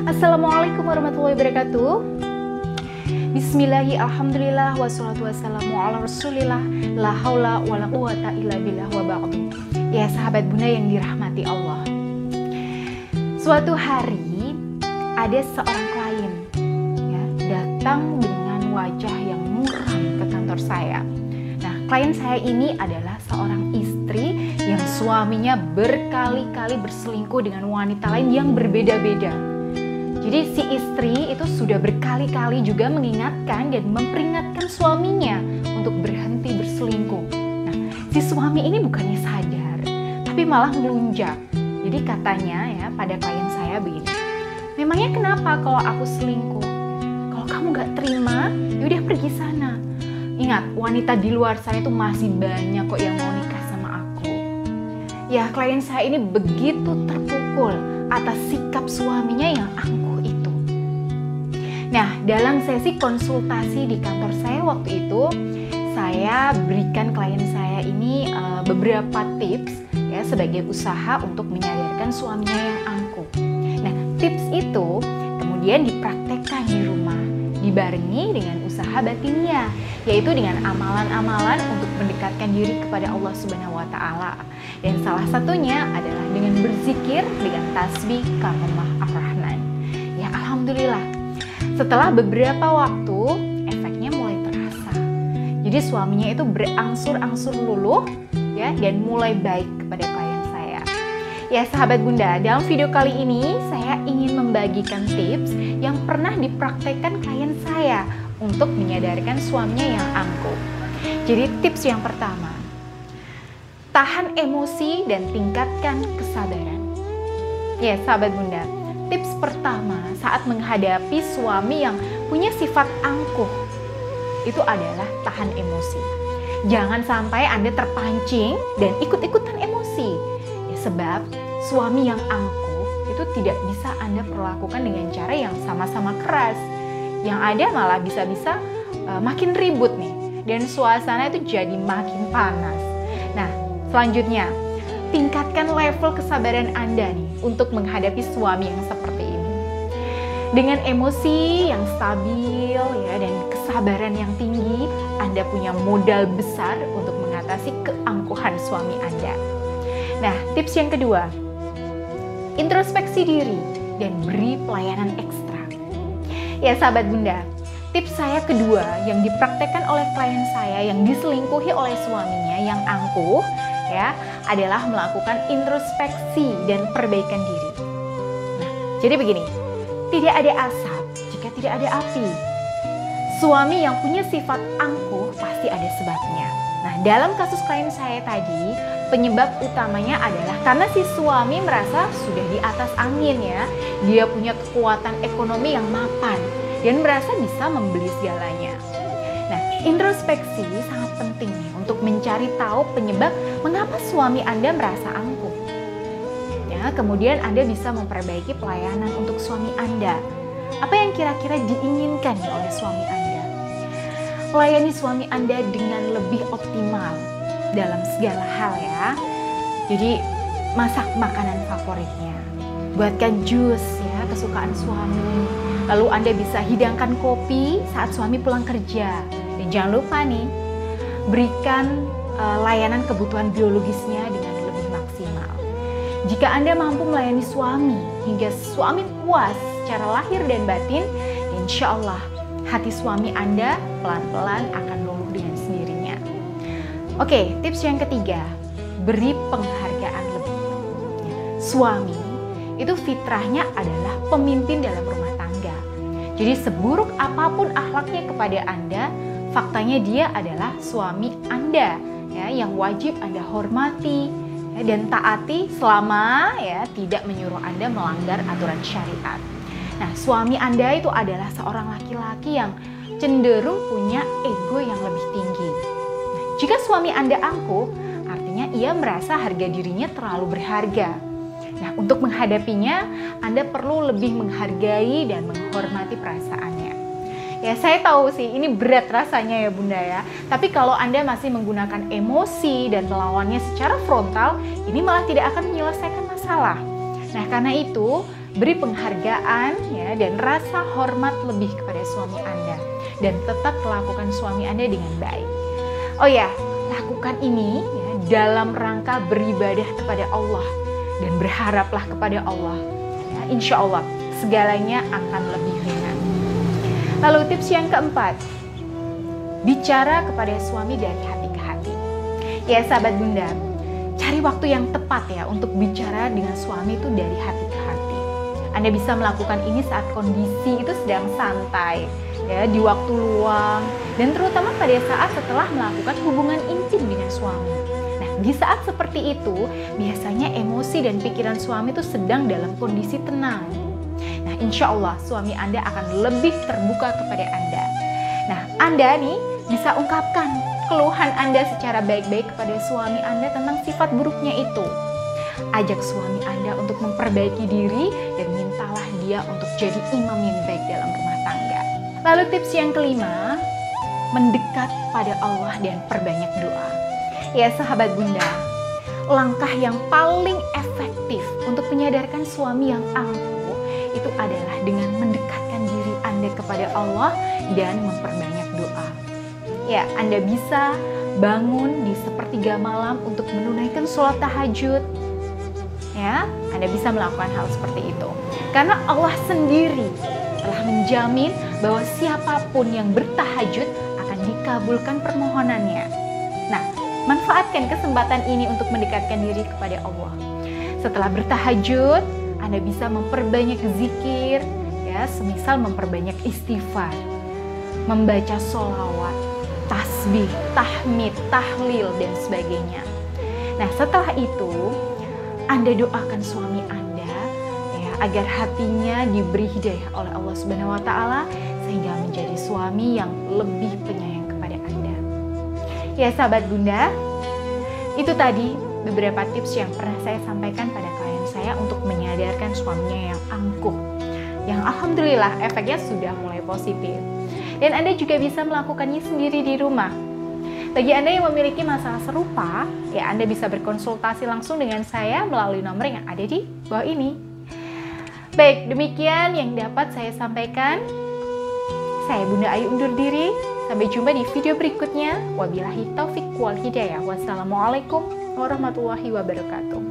Assalamualaikum warahmatullahi wabarakatuh. Bismillahi alhamdulillah wassalatu wassalamu ala rasulillah la haula wala quwata illa billah wa ba'du. Ya sahabat bunda yang dirahmati Allah, suatu hari ada seorang klien ya, datang dengan wajah yang muram ke kantor saya. Nah, klien saya ini adalah seorang istri yang suaminya berkali-kali berselingkuh dengan wanita lain yang berbeda-beda. Jadi si istri itu sudah berkali-kali juga mengingatkan dan memperingatkan suaminya untuk berhenti berselingkuh. Nah, si suami ini bukannya sadar, tapi malah melunjak. Jadi katanya ya pada klien saya begini, memangnya kenapa kalau aku selingkuh? Kalau kamu gak terima, yaudah pergi sana. Ingat, wanita di luar sana itu masih banyak kok yang mau nikah sama aku. Ya, klien saya ini begitu terpukul atas sikap suaminya yang angkuh itu. Nah, dalam sesi konsultasi di kantor saya waktu itu, saya berikan klien saya ini beberapa tips ya sebagai usaha untuk menyadarkan suaminya yang angkuh. Nah, tips itu kemudian dipraktekkan di rumah, dibarengi dengan usaha batinnya, yaitu dengan amalan-amalan untuk mendekatkan diri kepada Allah Subhanahu wa Ta'ala. Dan salah satunya adalah dengan berzikir dengan tasbih kalamah ar-Rahman. Ya alhamdulillah, setelah beberapa waktu efeknya mulai terasa. Jadi suaminya itu berangsur-angsur luluh ya dan mulai baik kepada klien saya. Ya sahabat bunda, dalam video kali ini saya ingin membagikan tips yang pernah dipraktekkan klien saya untuk menyadarkan suaminya yang angkuh. Jadi tips yang pertama, tahan emosi dan tingkatkan kesabaran. Ya sahabat bunda, tips pertama saat menghadapi suami yang punya sifat angkuh itu adalah tahan emosi. Jangan sampai Anda terpancing dan ikut-ikutan emosi. Ya, sebab suami yang angkuh itu tidak bisa Anda perlakukan dengan cara yang sama-sama keras. Yang ada malah bisa-bisa makin ribut nih, dan suasana itu jadi makin panas. Nah, selanjutnya, tingkatkan level kesabaran Anda nih untuk menghadapi suami yang seperti ini. Dengan emosi yang stabil ya dan kesabaran yang tinggi, Anda punya modal besar untuk mengatasi keangkuhan suami Anda. Nah, tips yang kedua, introspeksi diri dan beri pelayanan ekstra. Ya sahabat bunda, tips saya kedua yang dipraktekkan oleh klien saya yang diselingkuhi oleh suaminya yang angkuh ya adalah melakukan introspeksi dan perbaikan diri. Nah, jadi begini, tidak ada asap jika tidak ada api. Suami yang punya sifat angkuh pasti ada sebabnya. Nah, dalam kasus klien saya tadi, penyebab utamanya adalah karena si suami merasa sudah di atas angin ya. Dia punya kekuatan ekonomi yang mapan dan merasa bisa membeli segalanya. Nah, introspeksi sangat penting nih untuk mencari tahu penyebab mengapa suami Anda merasa angkuh. Ya, kemudian Anda bisa memperbaiki pelayanan untuk suami Anda. Apa yang kira-kira diinginkan oleh suami Anda? Layani suami Anda dengan lebih optimal dalam segala hal ya. Jadi masak makanan favoritnya, buatkan jus ya kesukaan suami. Lalu Anda bisa hidangkan kopi saat suami pulang kerja. Dan jangan lupa nih, berikan layanan kebutuhan biologisnya dengan lebih maksimal. Jika Anda mampu melayani suami hingga suami puas secara lahir dan batin, insya Allah hati suami Anda pelan-pelan akan luluh dengan sendirinya. Oke, tips yang ketiga, beri penghargaan lebih. Suami itu fitrahnya adalah pemimpin dalam rumah tangga. Jadi seburuk apapun akhlaknya kepada Anda, faktanya dia adalah suami Anda ya, yang wajib Anda hormati ya, dan taati selama ya tidak menyuruh Anda melanggar aturan syariat. Nah, suami Anda itu adalah seorang laki-laki yang cenderung punya ego yang lebih tinggi. Nah, jika suami Anda angkuh, artinya ia merasa harga dirinya terlalu berharga. Nah, untuk menghadapinya, Anda perlu lebih menghargai dan menghormati perasaannya. Ya, saya tahu sih ini berat rasanya ya bunda ya. Tapi kalau Anda masih menggunakan emosi dan melawannya secara frontal, ini malah tidak akan menyelesaikan masalah. Nah, karena itu beri penghargaan ya, dan rasa hormat lebih kepada suami Anda. Dan tetap lakukan suami Anda dengan baik. Oh ya, lakukan ini ya, dalam rangka beribadah kepada Allah. Dan berharaplah kepada Allah. Ya, insya Allah segalanya akan lebih ringan. Lalu tips yang keempat, bicara kepada suami dari hati ke hati. Ya sahabat Bunda, cari waktu yang tepat ya untuk bicara dengan suami itu dari hati ke hati. Anda bisa melakukan ini saat kondisi itu sedang santai, ya, di waktu luang, dan terutama pada saat setelah melakukan hubungan intim dengan suami. Nah, di saat seperti itu, biasanya emosi dan pikiran suami itu sedang dalam kondisi tenang. Nah, insya Allah suami Anda akan lebih terbuka kepada Anda. Nah, Anda nih bisa ungkapkan keluhan Anda secara baik-baik kepada suami Anda tentang sifat buruknya itu. Ajak suami Anda untuk memperbaiki diri dan mintalah dia untuk jadi imam yang baik dalam rumah tangga. Lalu tips yang kelima, mendekat pada Allah dan perbanyak doa. Ya sahabat Bunda, langkah yang paling efektif untuk menyadarkan suami yang angkuh itu adalah dengan mendekatkan diri Anda kepada Allah dan memperbanyak doa. Ya, Anda bisa bangun di sepertiga malam untuk menunaikan sholat tahajud. Ya, Anda bisa melakukan hal seperti itu. Karena Allah sendiri telah menjamin bahwa siapapun yang bertahajud akan dikabulkan permohonannya. Nah, manfaatkan kesempatan ini untuk mendekatkan diri kepada Allah. Setelah bertahajud, Anda bisa memperbanyak zikir, ya, semisal memperbanyak istighfar, membaca sholawat, tasbih, tahmid, tahlil, dan sebagainya. Nah, setelah itu Anda doakan suami Anda ya, agar hatinya diberi hidayah oleh Allah Subhanahu wa Ta'ala sehingga menjadi suami yang lebih penyayang kepada Anda. Ya sahabat Bunda, itu tadi beberapa tips yang pernah saya sampaikan pada klien saya untuk menyadarkan suaminya yang angkuh. Yang alhamdulillah efeknya sudah mulai positif. Dan Anda juga bisa melakukannya sendiri di rumah. Bagi Anda yang memiliki masalah serupa, ya Anda bisa berkonsultasi langsung dengan saya melalui nomor yang ada di bawah ini. Baik, demikian yang dapat saya sampaikan. Saya Bunda Ayu undur diri. Sampai jumpa di video berikutnya. Wabillahi taufik wal hidayah. Wassalamualaikum warahmatullahi wabarakatuh.